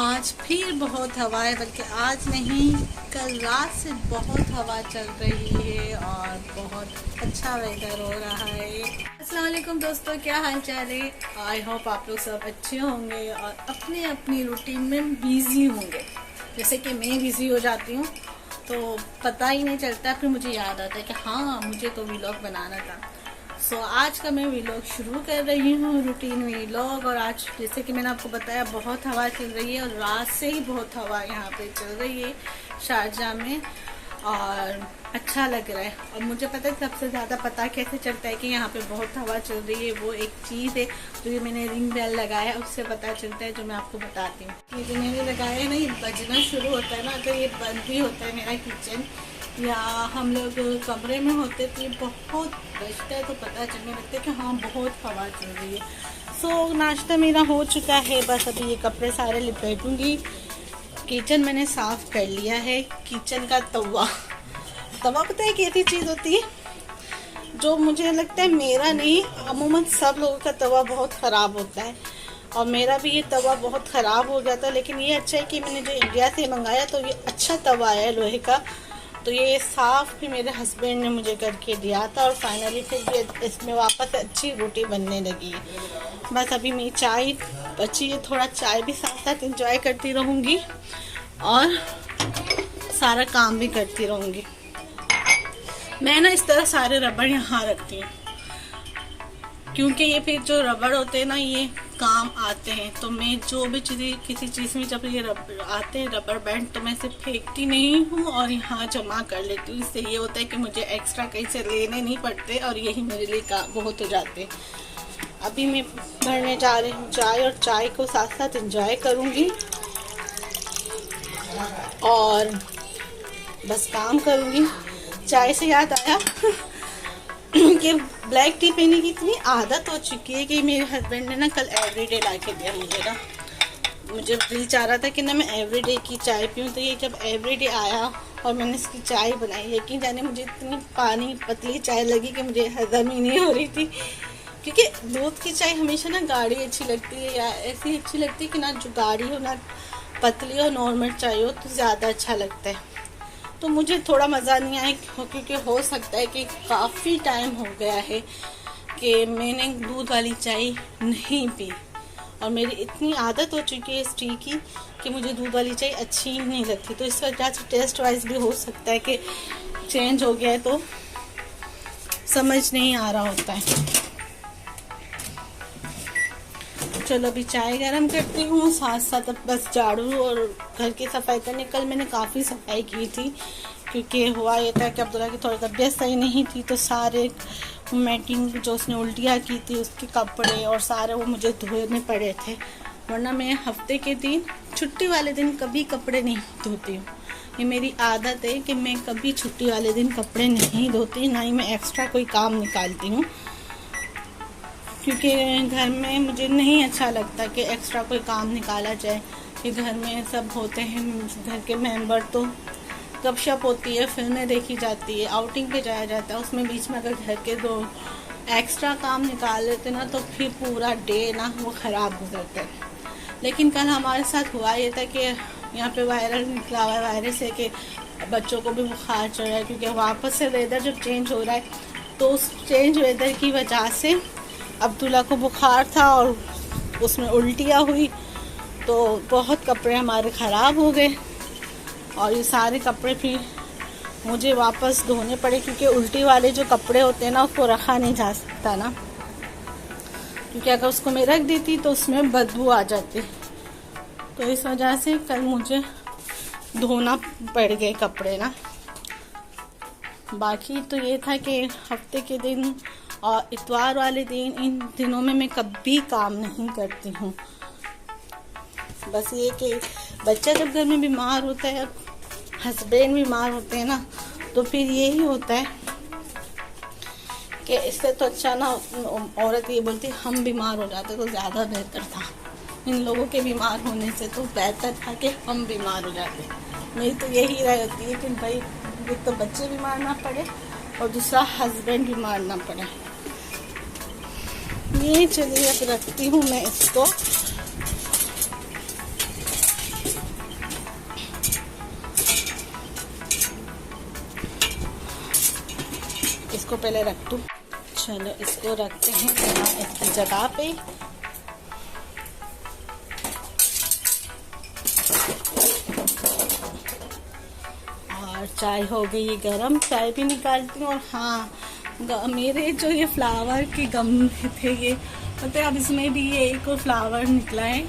आज फिर बहुत हवा है, बल्कि आज नहीं कल रात से बहुत हवा चल रही है और बहुत अच्छा वेदर हो रहा है। अस्सलाम वालेकुम दोस्तों, क्या हाल चाल है। आई होप आप लोग सब अच्छे होंगे और अपनी अपनी रूटीन में बिजी होंगे। जैसे कि मैं बिजी हो जाती हूँ तो पता ही नहीं चलता, फिर मुझे याद आता है कि हाँ मुझे तो व्लॉग बनाना था। आज का मैं व्लॉग शुरू कर रही हूँ, रूटीन व्लॉग। और आज जैसे कि मैंने आपको बताया बहुत हवा चल रही है और रात से ही बहुत हवा यहाँ पे चल रही है शारजाह में और अच्छा लग रहा है। और मुझे पता है सबसे ज़्यादा पता कैसे चलता है कि यहाँ पे बहुत हवा चल रही है, वो एक चीज़ है जो ये मैंने रिंग बेल लगाया उससे पता चलता है, जो मैं आपको बताती हूँ। ये जो मैंने लगाया है ना, ये बजना शुरू होता है ना, अगर ये बंद भी होता है मेरा किचन या हम लोग कमरे में होते तो ये बहुत बजता है तो पता चलने लगता है कि हाँ बहुत हवा चल रही है। नाश्ता मेरा हो चुका है, बस अभी ये कपड़े सारे लिपेटूंगी। किचन मैंने साफ कर लिया है। किचन का तवा पता है कैसी चीज़ होती है जो मुझे लगता है मेरा नहीं, अमूमन सब लोगों का तवा बहुत ख़राब होता है और मेरा भी ये तवा बहुत ख़राब हो गया था। लेकिन ये अच्छा है कि मैंने जो इंडिया से मंगाया तो ये अच्छा तवा है लोहे का, तो ये साफ़ भी मेरे हस्बैंड ने मुझे करके दिया था और फाइनली फिर ये इसमें वापस अच्छी रोटी बनने लगी है। बस अभी मेरी चाय बची है, थोड़ा चाय भी साथ साथ इंजॉय करती रहूँगी और सारा काम भी करती रहूँगी। मैं ना इस तरह सारे रबड़ यहाँ रखती हूँ क्योंकि ये फिर जो रबड़ होते हैं ना ये काम आते हैं। तो मैं जो भी चीज़ें किसी चीज़ में जब ये रबड़ आते हैं रबड़ बैंड तो मैं इसे फेंकती नहीं हूँ और यहाँ जमा कर लेती हूँ। इससे ये होता है कि मुझे एक्स्ट्रा कहीं से लेने नहीं पड़ते और यही मेरे लिए बहुत हो जाते हैं। अभी मैं भरने जा रही हूँ चाय और चाय को साथ साथ इंजॉय करूँगी और बस काम करूँगी। चाय से याद आया कि ब्लैक टी पीने की इतनी आदत हो चुकी है कि मेरे हस्बैंड ने ना कल एवरीडे ला के दिया मुझे दिल चाह रहा था कि ना मैं एवरीडे की चाय पीऊँ। तो ये जब एवरीडे आया और मैंने इसकी चाय बनाई, यकीन जाने मुझे इतनी पानी पतली चाय लगी कि मुझे हजम ही नहीं हो रही थी। क्योंकि दूध की चाय हमेशा ना गाढ़ी अच्छी लगती है या ऐसी अच्छी लगती है कि ना जो गाढ़ी हो ना पतली हो, नॉर्मल चाय हो तो ज़्यादा अच्छा लगता है। तो मुझे थोड़ा मज़ा नहीं आया क्योंकि हो सकता है कि काफ़ी टाइम हो गया है कि मैंने दूध वाली चाय नहीं पी और मेरी इतनी आदत हो चुकी है इस टी की कि मुझे दूध वाली चाय अच्छी ही नहीं लगती। तो इस वजह से टेस्ट वाइज भी हो सकता है कि चेंज हो गया है तो समझ नहीं आ रहा होता है। चलो अभी चाय गरम करती हूँ, साथ साथ अब बस झाड़ू और घर की सफाई करने। कल मैंने काफ़ी सफाई की थी क्योंकि हुआ ये था कि अब्दुल्ला की थोड़ी तबीयत सही नहीं थी तो सारे मैटिंग जो उसने उल्टियाँ की थी उसके कपड़े और सारे वो मुझे धोने पड़े थे। वरना मैं हफ्ते के दिन छुट्टी वाले दिन कभी कपड़े नहीं धोती हूँ। ये मेरी आदत है कि मैं कभी छुट्टी वाले दिन कपड़े नहीं धोती, ना ही मैं एक्स्ट्रा कोई काम निकालती हूँ क्योंकि घर में मुझे नहीं अच्छा लगता कि एक्स्ट्रा कोई काम निकाला जाए। कि घर में सब होते हैं घर के मेंबर तो गपशप होती है, फिल्में देखी जाती है, आउटिंग पे जाया जाता है, उसमें बीच में अगर घर के दो एक्स्ट्रा काम निकाल लेते ना तो फिर पूरा डे ना वो ख़राब गुजरता है। लेकिन कल हमारे साथ हुआ ये था कि यहाँ पे वायरल निकला हुआ है, वायरस है कि बच्चों को भी बुखार चढ़ रहा है क्योंकि वापस से वेदर जब चेंज हो रहा है तो उस चेंज वेदर की वजह से अब्दुल्ला को बुखार था और उसमें उल्टियाँ हुई तो बहुत कपड़े हमारे ख़राब हो गए और ये सारे कपड़े फिर मुझे वापस धोने पड़े क्योंकि उल्टी वाले जो कपड़े होते हैं ना उसको रखा नहीं जा सकता ना, क्योंकि अगर उसको मैं रख देती तो उसमें बदबू आ जाती। तो इस वजह से कल मुझे धोना पड़ गए कपड़े ना। बाकी तो ये था कि हफ्ते के दिन और इतवार वाले दिन, इन दिनों में मैं कभी काम नहीं करती हूँ। बस ये कि बच्चा जब घर में बीमार होता है, हस्बैंड बीमार होते हैं ना तो फिर यही होता है कि इससे तो अच्छा ना औरत ये बोलती हम बीमार हो जाते तो ज़्यादा बेहतर था। इन लोगों के बीमार होने से तो बेहतर था कि हम बीमार हो जाते। मेरी तो यही राय होती है कि भाई एक तो बच्चे बीमार ना पड़े और दूसरा हस्बैंड बीमार ना पड़े। ये चलिए अब रखती हूँ मैं इसको इसको पहले रख दूँ। चलो इसको रखते हैं यहाँ इसकी जगह पे। और चाय हो गई गरम, चाय भी निकालती हूँ। और हाँ, मेरे जो ये फ्लावर के गमले थे, ये पता है अब इसमें भी ये एक और फ्लावर निकला है,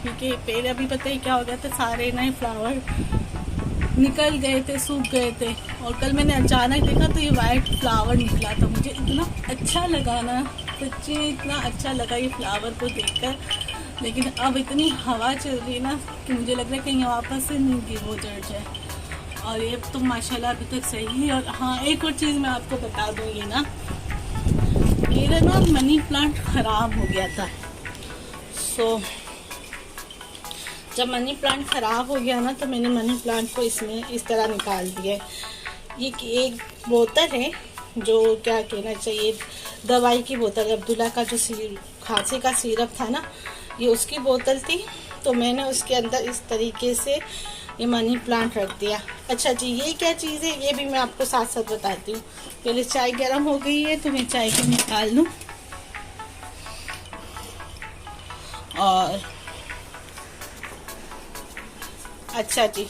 क्योंकि पहले अभी पता ही क्या हो गया था, सारे नए फ्लावर निकल गए थे, सूख गए थे। और कल मैंने अचानक देखा तो ये वाइट फ्लावर निकला था। मुझे इतना अच्छा लगा ना, सच्ची में इतना अच्छा लगा ये फ्लावर को देखकर। लेकिन अब इतनी हवा चल रही है ना कि मुझे लग रहा है कहीं वापस से नहीं गिर वो जड़ जाए। और ये तो माशाल्लाह अभी तक सही है। और हाँ, एक और चीज़ मैं आपको बता दूँ, ये ना मेरा ना मनी प्लांट ख़राब हो गया था। सो जब मनी प्लांट ख़राब हो गया ना, तो मैंने मनी प्लांट को इसमें इस तरह निकाल दिया। ये एक बोतल है, जो क्या कहना चाहिए, दवाई की बोतल, अब्दुल्ला का जो खांसी का सिरप था ना, ये उसकी बोतल थी। तो मैंने उसके अंदर इस तरीके से ये मनी प्लांट रख दिया। अच्छा जी, ये क्या चीज़ है ये भी मैं आपको साथ साथ बताती हूँ। पहले चाय गर्म हो गई है तो मैं चाय को निकाल लूँ। और अच्छा जी,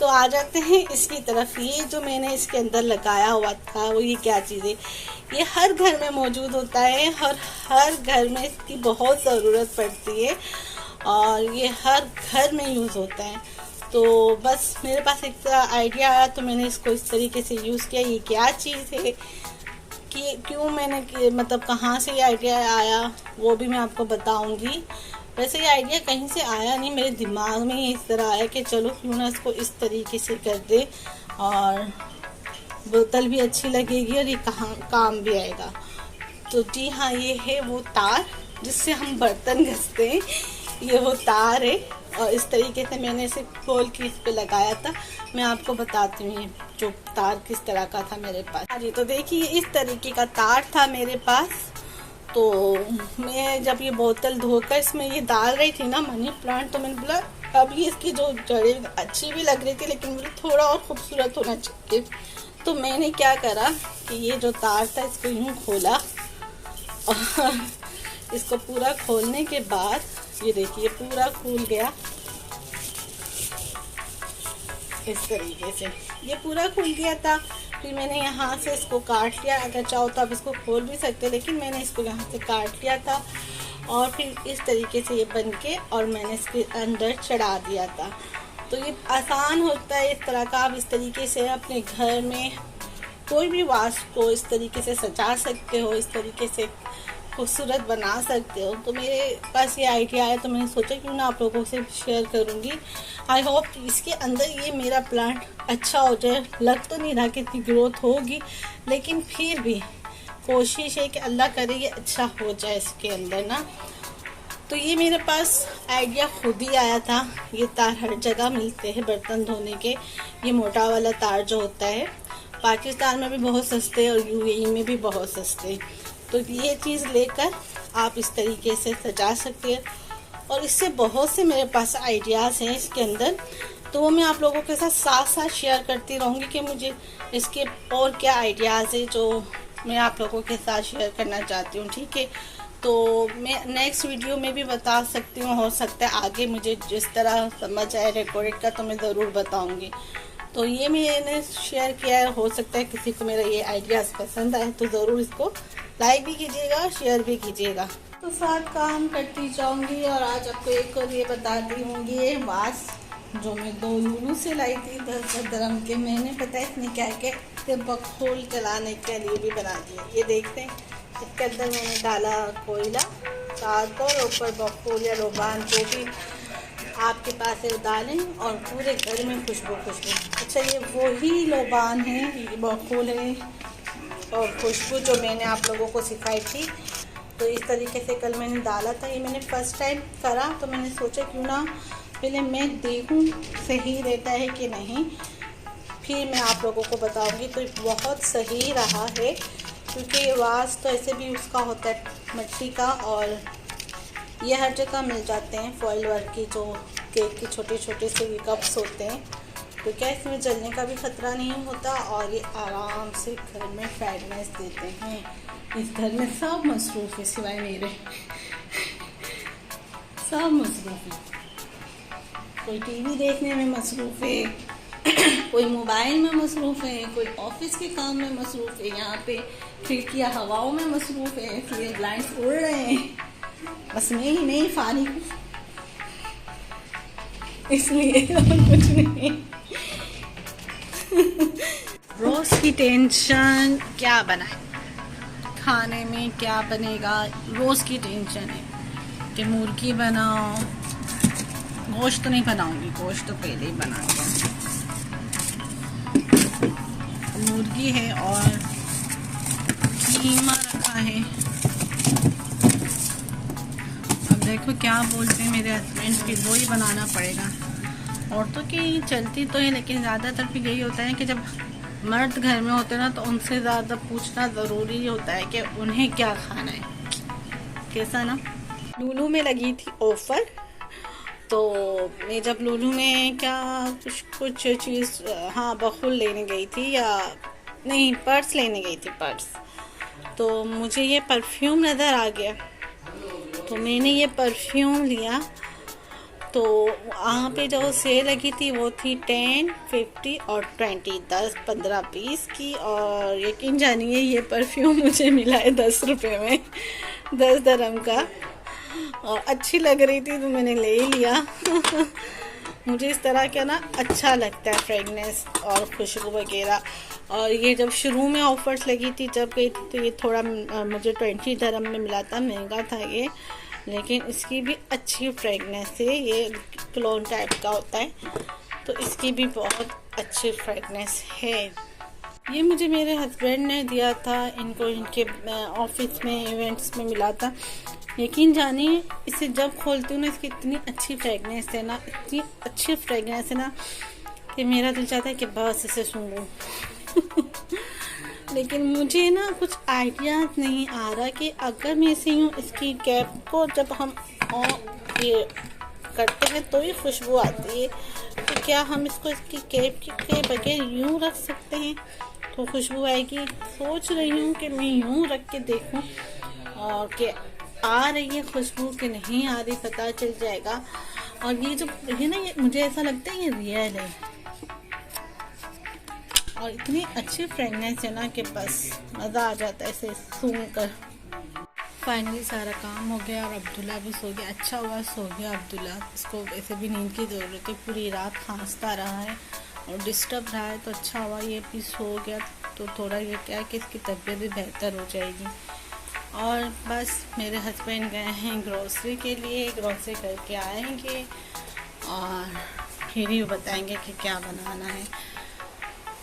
तो आ जाते हैं इसकी तरफ। ये जो मैंने इसके अंदर लगाया हुआ था, वो ये क्या चीज़ है, ये हर घर में मौजूद होता है और हर घर में इसकी बहुत ज़रूरत पड़ती है और ये हर घर में यूज़ होता है। तो बस मेरे पास एक आइडिया आया तो मैंने इसको इस तरीके से यूज़ किया। ये क्या चीज़ है, कि क्यों मैंने मतलब कहाँ से ये आइडिया आया वो भी मैं आपको बताऊंगी। वैसे ये आइडिया कहीं से आया नहीं, मेरे दिमाग में ही इस तरह आया कि चलो क्यों ना इसको इस तरीके से कर दे और बोतल भी अच्छी लगेगी और ये कहाँ काम भी आएगा। तो जी हाँ, ये है वो तार जिससे हम बर्तन घसते हैं, ये वो तार है। और इस तरीके से मैंने इसे खोल के इस पे लगाया था। मैं आपको बताती हूँ ये जो तार किस तरह का था मेरे पास। हाँ जी, तो देखिए इस तरीके का तार था मेरे पास। तो मैं जब ये बोतल धोकर इसमें ये डाल रही थी ना मनी प्लांट, तो मैंने बोला अब ये इसकी जो जड़ें अच्छी भी लग रही थी, लेकिन मुझे थोड़ा और खूबसूरत होना चाहिए। तो मैंने क्या करा कि ये जो तार था इसको यूँ खोला और इसको पूरा खोलने के बाद ये देखिए पूरा खुल गया इस तरीके से। ये पूरा खुल गया था। फिर मैंने यहाँ से इसको काट लिया। अगर चाहो तो आप इसको खोल भी सकते, लेकिन मैंने इसको यहाँ से काट लिया था और फिर इस तरीके से ये बन के और मैंने इसके अंदर चढ़ा दिया था। तो ये आसान होता है इस तरह का। आप इस तरीके से अपने घर में कोई भी वास को इस तरीके से सजा सकते हो, इस तरीके से खूबसूरत बना सकते हो। तो मेरे पास ये आइडिया आया तो मैंने सोचा क्यों ना आप लोगों से शेयर करूँगी। आई होप इसके अंदर ये मेरा प्लांट अच्छा हो जाए। लग तो नहीं रहा कि इतनी ग्रोथ होगी, लेकिन फिर भी कोशिश है कि अल्लाह करे ये अच्छा हो जाए इसके अंदर ना। तो ये मेरे पास आइडिया खुद ही आया था। ये तार हर जगह मिलते हैं बर्तन धोने के। ये मोटा वाला तार जो होता है पाकिस्तान में भी बहुत सस्ते और यूएई में भी बहुत सस्ते। तो ये चीज़ लेकर आप इस तरीके से सजा सकते हैं। और इससे बहुत से मेरे पास आइडियाज़ हैं इसके अंदर, तो वो मैं आप लोगों के साथ साथ साथ शेयर करती रहूँगी कि मुझे इसके और क्या आइडियाज़ है जो मैं आप लोगों के साथ शेयर करना चाहती हूँ। ठीक है, तो मैं नेक्स्ट वीडियो में भी बता सकती हूँ। हो सकता है आगे मुझे जिस तरह समझ आए रिकॉर्डेड का तो मैं ज़रूर बताऊँगी। तो ये मैंने शेयर किया है। हो सकता है किसी को मेरा ये आइडियाज़ पसंद आए तो ज़रूर इसको लाइक भी कीजिएगा, शेयर भी कीजिएगा। तो साथ काम करती जाऊंगी। और आज आपको एक और ये बताती हूँ, ये वास जो मैं 2 यूरो से लाई थी 10 dirham के, मैंने पता है इसमें क्या क्या बखोल चलाने के लिए भी बना दिया। ये देखते हैं, इसके अंदर मैंने डाला कोयला साथ और ऊपर बखोल या लोबान जो भी आपके पास है डालें और पूरे घर में खुशबू खुशबू। अच्छा, ये वही लोबान है, ये बखोल है और खुशबू जो मैंने आप लोगों को सिखाई थी। तो इस तरीके से कल मैंने डाला था। ये मैंने फर्स्ट टाइम करा तो मैंने सोचा क्यों ना पहले मैं देखूं सही रहता है कि नहीं, फिर मैं आप लोगों को बताऊंगी। तो बहुत सही रहा है, क्योंकि ये वास तो ऐसे भी उसका होता है मिट्टी का और ये हर जगह मिल जाते हैं। फॉइल वर्क की जो केक के छोटे छोटे से कप्स होते हैं, तो क्या इसमें जलने का भी खतरा नहीं होता और ये आराम से घर में फ्रेगनेंस देते हैं। इस घर में सब मसरूफ़ है सिवाय मेरे, सब मसरूफ़ है। कोई टीवी देखने में मसरूफ़ है, कोई मोबाइल में मसरूफ़ है, कोई ऑफिस के काम में मसरूफ़ है। यहाँ पे खिड़कियाँ हवाओं में मसरूफ़ है, इसलिए ब्लाइंड्स उड़ रहे हैं। बस मैं ही नहीं, फारिग इसलिए और कुछ नहीं। रोज की टेंशन, क्या बनाए खाने में, क्या बनेगा, रोज की टेंशन है कि मुर्गी बनाओ। गोश्त तो नहीं बनाऊंगी, गोश्त तो पहले ही बना दिया। मुर्गी है और कीमा रखा है। अब देखो क्या बोलते हैं मेरे हस्बैंड, फिर वो ही बनाना पड़ेगा। औरतों की चलती तो है, लेकिन ज़्यादातर फिर यही होता है कि जब मर्द घर में होते हैं ना, तो उनसे ज़्यादा पूछना ज़रूरी होता है कि उन्हें क्या खाना है, कैसा ना। लूलू में लगी थी ऑफ़र, तो मैं जब लूलू में क्या कुछ चीज़, हाँ बखुल लेने गई थी, या नहीं पर्स लेने गई थी, पर्स। तो मुझे ये परफ्यूम नज़र आ गया, तो मैंने ये परफ्यूम लिया। तो वहाँ पे जो सेल लगी थी वो थी 10, 50 और 20, 10, 15, 20 की। और यकीन जानिए ये परफ्यूम मुझे मिला है 10 रुपये में, 10 दरम का। और अच्छी लग रही थी तो मैंने ले ही लिया। मुझे इस तरह का ना अच्छा लगता है, फ्रेगनेंस और खुशबू वगैरह। और ये जब शुरू में ऑफर्स लगी थी, जब गई थी, तो ये थोड़ा मुझे 20 दरम में मिला था, महंगा था ये, लेकिन इसकी भी अच्छी फ्रेगनेंस है। ये क्लोन टाइप का होता है, तो इसकी भी बहुत अच्छी फ्रेगनेंस है। ये मुझे मेरे हस्बैंड ने दिया था, इनको इनके ऑफिस में इवेंट्स में मिला था। यकीन जानिए इसे जब खोलती हूँ ना, इसकी इतनी अच्छी फ्रेगनेंस है ना, इतनी अच्छी फ्रेगनेंस है ना कि मेरा दिल चाहता है कि बस इसे सूंघूं। लेकिन मुझे ना कुछ आइडियाज़ नहीं आ रहा कि अगर मैं इसे यूँ, इसकी कैप को जब हम ये करते हैं तो ही खुशबू आती है, तो क्या हम इसको इसकी कैप के बगैर यूँ रख सकते हैं तो खुशबू आएगी? सोच रही हूँ कि मैं यूँ रख के देखूँ और कि आ रही है खुशबू कि नहीं आ रही, पता चल जाएगा। और ये जो है ना, ये मुझे ऐसा लगता है ये रियल है, और इतनी अच्छी फ्रेगनेंस है ना कि बस मज़ा आ जाता है इसे सूंघ कर। फाइनली सारा काम हो गया और अब्दुल्ला भी सो गया। अच्छा हुआ सो गया अब्दुल्ला, इसको वैसे भी नींद की ज़रूरत है, पूरी रात खांसता रहा है और डिस्टर्ब रहा है, तो अच्छा हुआ ये भी सो गया। तो थोड़ा ये क्या कि इसकी तबीयत भी बेहतर हो जाएगी। और बस मेरे हस्बैंड गए हैं ग्रोसरी के लिए, ग्रोसरी करके आएंगे और फिर ही बताएंगे कि क्या बनाना है।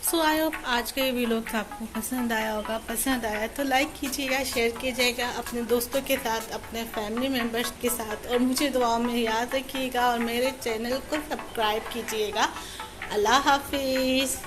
सो आई होप आज का ये व्लॉग आपको पसंद आया होगा। पसंद आया तो लाइक कीजिएगा, शेयर कीजिएगा अपने दोस्तों के साथ, अपने फैमिली मेम्बर्स के साथ, और मुझे दुआओं में याद रखिएगा और मेरे चैनल को सब्सक्राइब कीजिएगा। अल्लाह हाफिज़।